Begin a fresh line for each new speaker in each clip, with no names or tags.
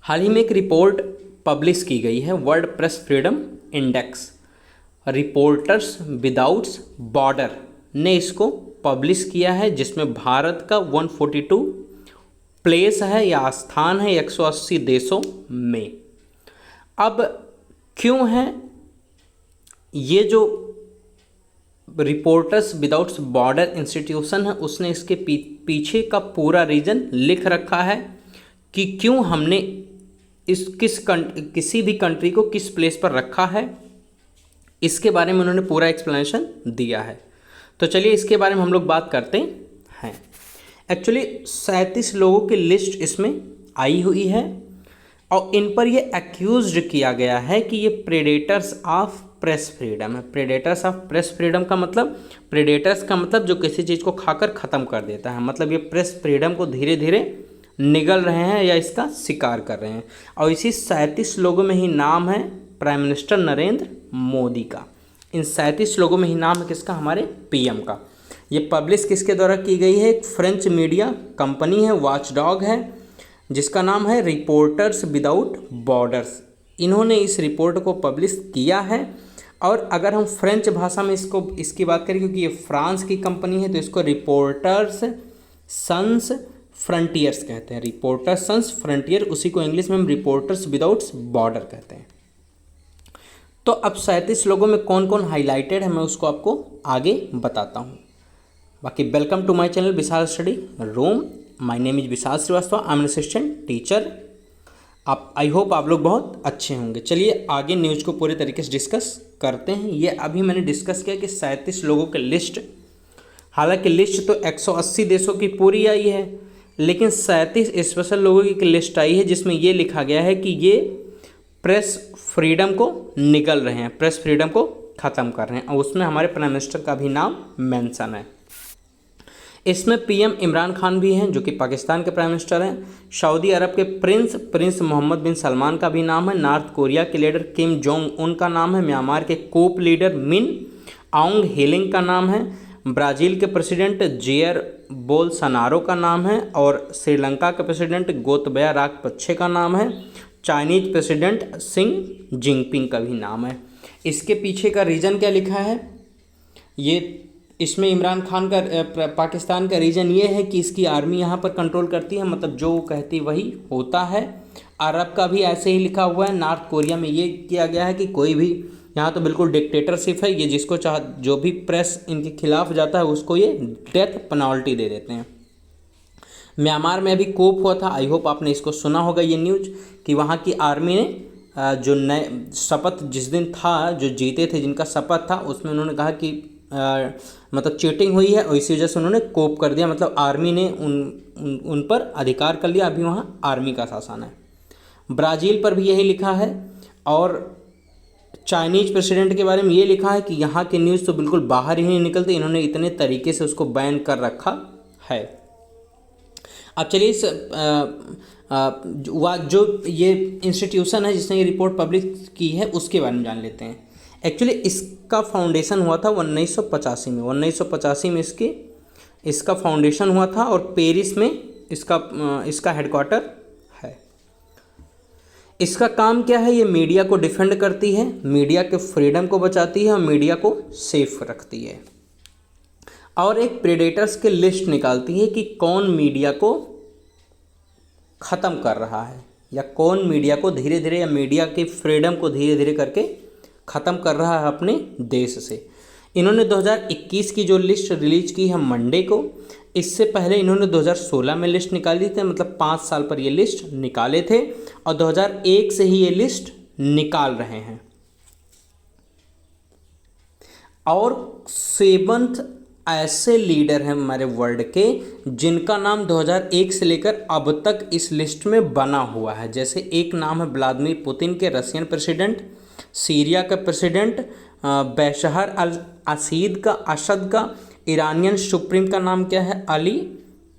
हाल ही में एक report publish की गई है world press freedom index, reporters without border ने इसको पब्लिश किया है, जिसमें भारत का 142 प्लेस है या स्थान है 180 देशों में। अब क्यों है ये जो रिपोर्टर्स विदाउट बॉर्डर इंस्टीट्यूशन है उसने इसके पीछे का पूरा रीज़न लिख रखा है कि क्यों हमने किसी भी कंट्री को किस प्लेस पर रखा है, इसके बारे में उन्होंने पूरा एक्सप्लेनेशन दिया है। तो चलिए इसके बारे में हम लोग बात करते हैं। एक्चुअली 37 लोगों की लिस्ट इसमें आई हुई है और इन पर ये एक्यूज्ड किया गया है कि ये प्रेडेटर्स ऑफ प्रेस फ्रीडम है। प्रेडेटर्स ऑफ प्रेस फ्रीडम का मतलब, प्रेडेटर्स का मतलब जो किसी चीज़ को खाकर ख़त्म कर देता है, मतलब ये प्रेस फ्रीडम को धीरे धीरे निगल रहे हैं या इसका शिकार कर रहे हैं। और इसी 37 लोगों में ही नाम है प्राइम मिनिस्टर नरेंद्र मोदी का। इन 37 लोगों में ही नाम है किसका, हमारे पीएम का। ये पब्लिश किसके द्वारा की गई है, एक फ्रेंच मीडिया कंपनी है, वॉचडॉग है, जिसका नाम है रिपोर्टर्स विदाउट बॉर्डर्स। इन्होंने इस रिपोर्ट को पब्लिश किया है। और अगर हम फ्रेंच भाषा में इसकी बात करें, क्योंकि ये फ्रांस की कंपनी है, तो इसको रिपोर्टर्स सन्स फ्रंटियर्स कहते हैं। रिपोर्टर्स सन्स फ्रंटियर, उसी को इंग्लिश में हम रिपोर्टर्स विदाउट बॉर्डर कहते हैं। तो अब 37 लोगों में कौन कौन हाईलाइटेड है मैं उसको आपको आगे बताता हूँ। बाकी welcome to my channel Vishal study room. My name is Vishal Shrivastava, I am an assistant teacher. आप आई होप आप लोग बहुत अच्छे होंगे। चलिए आगे न्यूज़ को पूरे तरीके से डिस्कस करते हैं। ये अभी मैंने डिस्कस किया कि 37 लोगों की लिस्ट, हालांकि लिस्ट तो 180 देशों की पूरी आई है, लेकिन 37 स्पेशल लोगों की लिस्ट आई है जिसमें ये लिखा गया है कि ये प्रेस फ्रीडम को निगल रहे हैं, प्रेस फ्रीडम को ख़त्म कर रहे हैं। और उसमें हमारे प्राइम मिनिस्टर का भी नाम मेंशन है। इसमें पीएम इमरान खान भी हैं जो कि पाकिस्तान के प्राइम मिनिस्टर हैं। सऊदी अरब के प्रिंस मोहम्मद बिन सलमान का भी नाम है। नॉर्थ कोरिया के लीडर किम जोंग उन का नाम है। म्यांमार के कोप लीडर मिन आउंग हीलिंग का नाम है। ब्राज़ील के प्रेसिडेंट जेयर बोल्सोनारो का नाम है। और श्रीलंका के प्रेसिडेंट गोतबाया राजपक्षे का नाम है। चाइनीज प्रेसिडेंट शी जिनपिंग का भी नाम है। इसके पीछे का रीज़न क्या लिखा है, ये इसमें इमरान खान का पाकिस्तान का रीज़न ये है कि इसकी आर्मी यहाँ पर कंट्रोल करती है, मतलब जो कहती वही होता है। अरब का भी ऐसे ही लिखा हुआ है। नॉर्थ कोरिया में ये किया गया है कि कोई भी यहाँ तो बिल्कुल डिक्टेटरशिप है, ये जिसको जो भी प्रेस इनके खिलाफ जाता है उसको ये डेथ पेनल्टी दे देते हैं। म्यांमार में अभी कोप हुआ था, आई होप आपने इसको सुना होगा ये न्यूज़, कि वहाँ की आर्मी ने जो नए शपथ जिस दिन था, जो जीते थे जिनका शपथ था, उसमें उन्होंने कहा कि मतलब चीटिंग हुई है और इसी वजह से उन्होंने कोप कर दिया, मतलब आर्मी ने उन पर अधिकार कर लिया। अभी वहाँ आर्मी का शासन है। ब्राज़ील पर भी यही लिखा है। और चाइनीज प्रेसिडेंट के बारे में ये लिखा है कि यहाँ की न्यूज़ तो बिल्कुल बाहर ही नहीं निकलती, इन्होंने इतने तरीके से उसको बैन कर रखा है। अब चलिए इस जो ये इंस्टीट्यूशन है जिसने ये रिपोर्ट पब्लिश की है उसके बारे में जान लेते हैं। एक्चुअली इसका फाउंडेशन हुआ था 1985 में। 1985 में इसका फाउंडेशन हुआ था और पेरिस में इसका हेडक्वार्टर है। इसका काम क्या है, ये मीडिया को डिफेंड करती है, मीडिया के फ्रीडम को बचाती है और मीडिया को सेफ रखती है। और एक प्रेडेटर्स के लिस्ट निकालती है कि कौन मीडिया को ख़त्म कर रहा है या कौन मीडिया को धीरे धीरे या मीडिया की फ्रीडम को धीरे धीरे करके ख़त्म कर रहा है अपने देश से। इन्होंने 2021 की जो लिस्ट रिलीज की है मंडे को, इससे पहले इन्होंने 2016 में लिस्ट निकाली थी, मतलब 5 साल पर ये लिस्ट निकाले थे और 2001 से ही ये लिस्ट निकाल रहे हैं। और 7th ऐसे लीडर हैं हमारे वर्ल्ड के जिनका नाम 2001 से लेकर अब तक इस लिस्ट में बना हुआ है। जैसे एक नाम है व्लादिमीर पुतिन के, रशियन प्रेसिडेंट, सीरिया का प्रेसिडेंट बैशहर अल असद का, ईरानियन सुप्रीम का नाम क्या है, अली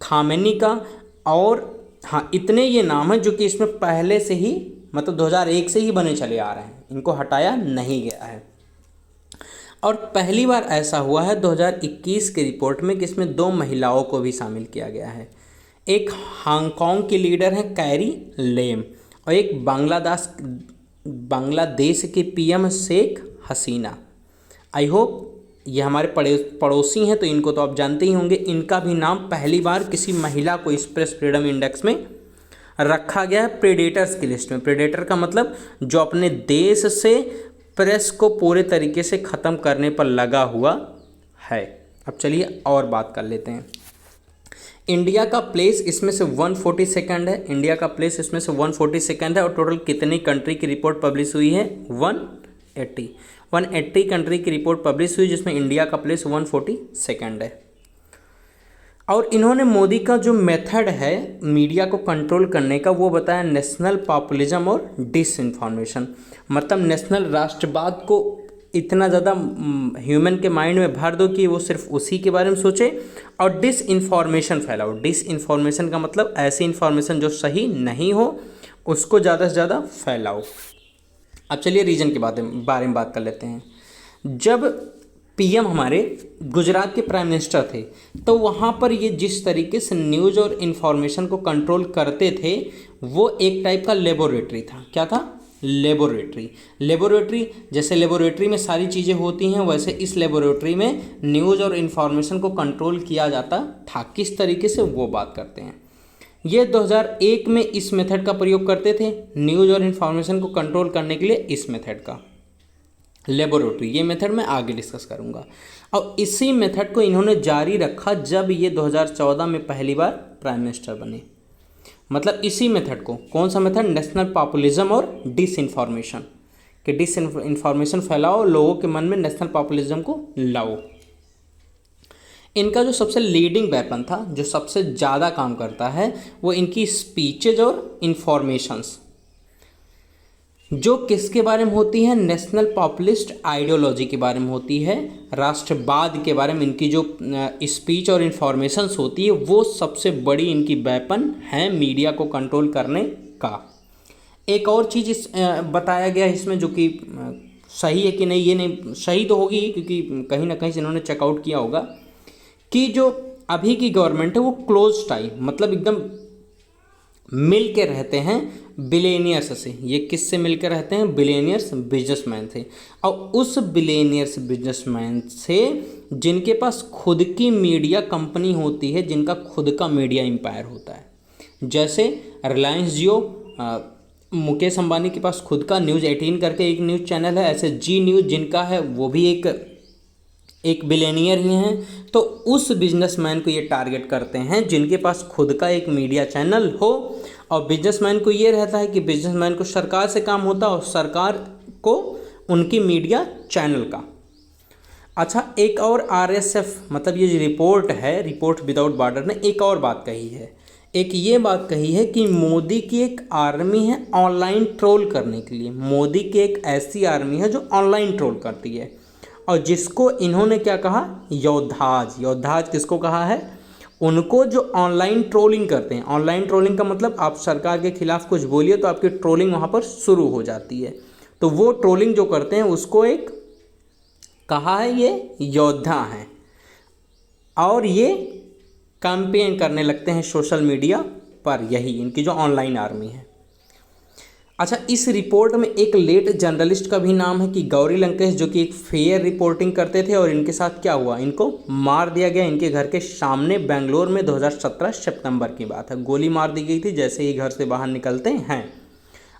खामेनी का। और हाँ, इतने ये नाम हैं जो कि इसमें पहले से ही मतलब 2001 से ही बने चले आ रहे हैं, इनको हटाया नहीं गया है। और पहली बार ऐसा हुआ है 2021 की रिपोर्ट में कि इसमें 2 महिलाओं को भी शामिल किया गया है। एक हांगकांग की लीडर हैं कैरी लेम और एक बांग्लादेश के PM Sheikh Hasina. I hope ये हमारे पड़ोसी हैं तो इनको तो आप जानते ही होंगे। इनका भी नाम पहली बार किसी महिला को इस प्रेस फ्रीडम इंडेक्स में रखा गया है प्रेडेटर्स की लिस्ट में। प्रेडेटर का मतलब जो अपने देश से प्रेस को पूरे तरीके से ख़त्म करने पर लगा हुआ है। अब चलिए और बात कर लेते हैं। इंडिया का प्लेस इसमें से 142nd है। इंडिया का प्लेस इसमें से 142nd है। और टोटल कितनी कंट्री की रिपोर्ट पब्लिश हुई है? 180 कंट्री की रिपोर्ट पब्लिश हुई, जिसमें इंडिया का प्लेस 142nd है। और इन्होंने मोदी का जो मेथड है मीडिया को कंट्रोल करने का वो बताया नेशनल पॉपुलिज्म और डिसइंफॉर्मेशन। मतलब नेशनल राष्ट्रवाद को इतना ज़्यादा ह्यूमन के माइंड में भर दो कि वो सिर्फ उसी के बारे में सोचे, और डिसइंफॉर्मेशन फैलाओ। डिसइंफॉर्मेशन का मतलब ऐसी इन्फॉर्मेशन जो सही नहीं हो उसको ज़्यादा से ज़्यादा फैलाओ। अब चलिए रीजन के बारे में बात कर लेते हैं। जब पीएम हमारे गुजरात के प्राइम मिनिस्टर थे तो वहाँ पर ये जिस तरीके से न्यूज़ और इन्फॉर्मेशन को कंट्रोल करते थे वो एक टाइप का लेबोरेटरी था। क्या था? लेबोरेटरी। जैसे लेबोरेटरी में सारी चीज़ें होती हैं वैसे इस लेबोरेटरी में न्यूज़ और इन्फॉर्मेशन को कंट्रोल किया जाता था। किस तरीके से वो बात करते हैं। ये 2001 में इस मेथड का प्रयोग करते थे न्यूज़ और इन्फॉर्मेशन को कंट्रोल करने के लिए। इस मेथड का लेबोरेटरी, ये मेथड मैं आगे डिस्कस करूँगा। और इसी मेथड को इन्होंने जारी रखा जब ये 2014 में पहली बार प्राइम मिनिस्टर बने। मतलब इसी मेथड को, कौन सा मेथड? नेशनल पॉपुलिज्म और डिसइंफॉर्मेशन, कि डिसइंफॉर्मेशन फैलाओ, लोगों के मन में नेशनल पॉपुलिज्म को लाओ। इनका जो सबसे लीडिंग वेपन था, जो सबसे ज़्यादा काम करता है, वो इनकी स्पीचेज और इन्फॉर्मेशंस, जो किसके बारे में होती है? नेशनल पॉपुलिस्ट आइडियोलॉजी के बारे में होती है, राष्ट्रवाद के बारे में। इनकी जो स्पीच और इन्फॉर्मेशंस होती है वो सबसे बड़ी इनकी वेपन है मीडिया को कंट्रोल करने का। एक और चीज़ बताया गया है इसमें जो कि सही है कि नहीं, ये नहीं सही तो होगी क्योंकि कहीं ना कहीं से इन्होंने चेकआउट किया होगा कि जो अभी की गवर्नमेंट है वो क्लोज टाई, मतलब एकदम मिल के रहते हैं बिलेनियर्स से। ये किससे मिल के रहते हैं? बिलेनियर्स बिजनेसमैन थे। और उस बिलेनियर्स बिजनेसमैन से जिनके पास खुद की मीडिया कंपनी होती है, जिनका खुद का मीडिया एम्पायर होता है। जैसे रिलायंस जियो, मुकेश अंबानी के पास खुद का न्यूज़ 18 करके एक न्यूज़ चैनल है। ऐसे जी न्यूज़ जिनका है वो भी एक बिलेनियर ही हैं। तो उस बिजनेसमैन को ये टारगेट करते हैं जिनके पास खुद का एक मीडिया चैनल हो। और बिजनेसमैन को ये रहता है कि बिजनेसमैन को सरकार से काम होता है और सरकार को उनकी मीडिया चैनल का। अच्छा, एक और आरएसएफ, मतलब ये जो रिपोर्ट है, रिपोर्ट विदाउट बॉर्डर ने एक और बात कही है। एक ये बात कही है कि मोदी की एक आर्मी है ऑनलाइन ट्रोल करने के लिए। मोदी की एक ऐसी आर्मी है जो ऑनलाइन ट्रोल करती है, और जिसको इन्होंने क्या कहा? योद्धाज। योद्धाज किसको कहा है? उनको जो ऑनलाइन ट्रोलिंग करते हैं। ऑनलाइन ट्रोलिंग का मतलब आप सरकार के खिलाफ कुछ बोलिए तो आपकी ट्रोलिंग वहाँ पर शुरू हो जाती है। तो वो ट्रोलिंग जो करते हैं उसको एक कहा है ये योद्धा हैं, और ये कैंपेन करने लगते हैं सोशल मीडिया पर। यही इनकी जो ऑनलाइन आर्मी है। अच्छा, इस रिपोर्ट में एक लेट जर्नलिस्ट का भी नाम है कि गौरी लंकेश, जो कि एक फेयर रिपोर्टिंग करते थे। और इनके साथ क्या हुआ? इनको मार दिया गया इनके घर के सामने बेंगलोर में। 2017 सितंबर की बात है। गोली मार दी गई थी जैसे ही घर से बाहर निकलते हैं।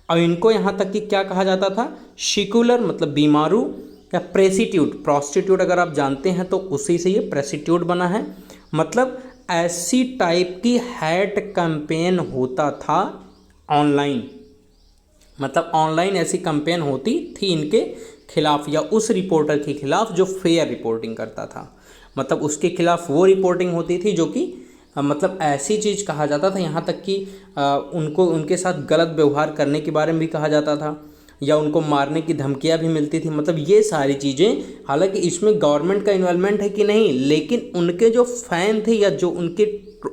और इनको यहाँ तक कि क्या कहा जाता था? शिकुलर, मतलब बीमारू, या प्रेसिट्यूट। प्रॉस्टिट्यूट अगर आप जानते हैं तो उसी से ये प्रेसिट्यूट बना है। मतलब ऐसी टाइप की हैट कैंपेन होता था ऑनलाइन। मतलब ऑनलाइन ऐसी कैंपेन होती थी इनके खिलाफ, या उस रिपोर्टर के खिलाफ जो फेयर रिपोर्टिंग करता था। मतलब उसके खिलाफ वो रिपोर्टिंग होती थी जो कि मतलब ऐसी चीज़ कहा जाता था, यहाँ तक कि उनको उनके साथ गलत व्यवहार करने के बारे में भी कहा जाता था, या उनको मारने की धमकियाँ भी मिलती थी। मतलब ये सारी चीज़ें, हालांकि इसमें गवर्नमेंट का इन्वॉल्वमेंट है कि नहीं, लेकिन उनके जो फ़ैन थे या जो उनके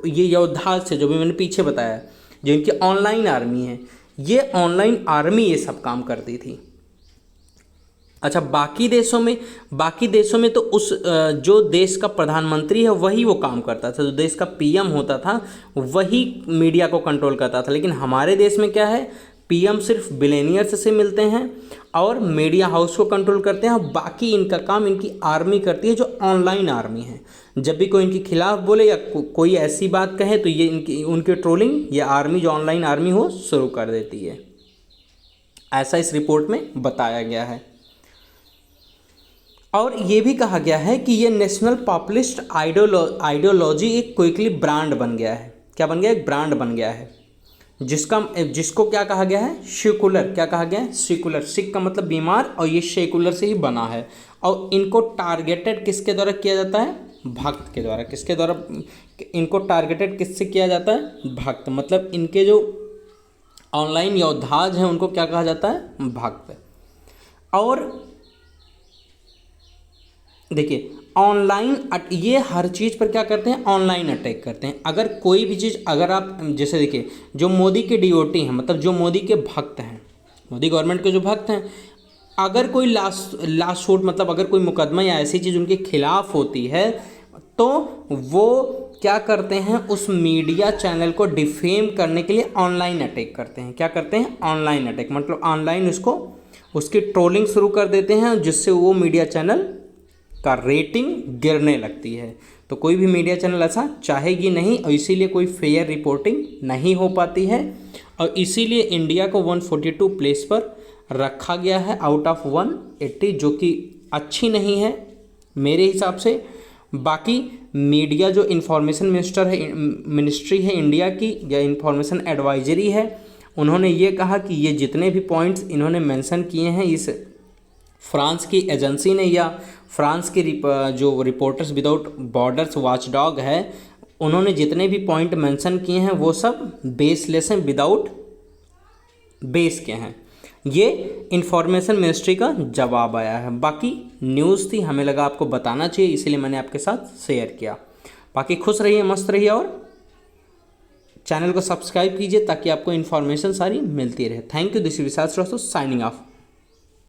ये योद्धा से, जो भी मैंने पीछे बताया, जो इनकी ऑनलाइन आर्मी है, ये ऑनलाइन आर्मी ये सब काम करती थी। अच्छा, बाकी देशों में तो उस जो देश का प्रधानमंत्री है वही वो काम करता था, जो देश का पीएम होता था वही मीडिया को कंट्रोल करता था। लेकिन हमारे देश में क्या है? पीएम सिर्फ बिलेनियर्स से मिलते हैं और मीडिया हाउस को कंट्रोल करते हैं, और बाकी इनका काम इनकी आर्मी करती है जो ऑनलाइन आर्मी है। जब भी कोई इनके खिलाफ बोले या कोई ऐसी बात कहे तो ये इनकी उनके ट्रोलिंग या आर्मी जो ऑनलाइन आर्मी हो शुरू कर देती है, ऐसा इस रिपोर्ट में बताया गया है। और ये भी कहा गया है कि ये नेशनल पॉपुलिस्ट आइडियोलॉजी एक क्विकली ब्रांड बन गया है। क्या बन गया? एक ब्रांड बन गया है, जिसको क्या कहा गया है? सेकुलर। क्या कहा गया है? सेकुलर। सिक का मतलब बीमार, और ये सेकुलर से ही बना है। और इनको टारगेटेड किसके द्वारा किया जाता है? भक्त के द्वारा। किसके द्वारा इनको टारगेटेड किससे किया जाता है? भक्त। मतलब इनके जो ऑनलाइन योद्धाज हैं उनको क्या कहा जाता है? भक्त। और देखिए ऑनलाइन ये हर चीज़ पर क्या करते हैं? ऑनलाइन अटैक करते हैं। अगर कोई भी चीज़, अगर आप जैसे देखिए जो मोदी के डीओटी हैं, मतलब जो मोदी के भक्त हैं, मोदी गवर्नमेंट के जो भक्त हैं, अगर कोई लास्ट शूट मतलब अगर कोई मुकदमा या ऐसी चीज़ उनके खिलाफ होती है तो वो क्या करते हैं? उस मीडिया चैनल को डिफेम करने के लिए ऑनलाइन अटैक करते हैं। क्या करते हैं? Online attack. मतलब ऑनलाइन उसकी ट्रोलिंग शुरू कर देते हैं, जिससे वो मीडिया चैनल का रेटिंग गिरने लगती है। तो कोई भी मीडिया चैनल ऐसा चाहेगी नहीं, और इसीलिए कोई फेयर रिपोर्टिंग नहीं हो पाती है, और इसीलिए इंडिया को 142 प्लेस पर रखा गया है आउट ऑफ 180, जो कि अच्छी नहीं है मेरे हिसाब से। बाकी मीडिया जो इंफॉर्मेशन मिनिस्ट्री है इंडिया की, या इंफॉर्मेशन एडवाइजरी है, उन्होंने ये कहा कि ये जितने भी पॉइंट्स इन्होंने मेंशन किए हैं इस फ्रांस की एजेंसी ने, या फ्रांस के जो रिपोर्टर्स विदाउट बॉर्डर्स वॉचडॉग है, उन्होंने जितने भी पॉइंट मेंशन किए हैं वो सब बेसलेस हैं, विदाउट बेस के हैं। ये इंफॉर्मेशन मिनिस्ट्री का जवाब आया है। बाकी न्यूज़ थी, हमें लगा आपको बताना चाहिए, इसीलिए मैंने आपके साथ शेयर किया। बाकी खुश रहिए, मस्त रहिए, और चैनल को सब्सक्राइब कीजिए ताकि आपको इन्फॉर्मेशन सारी मिलती रहे। Thank you. This is Vishal Shrivastava signing of.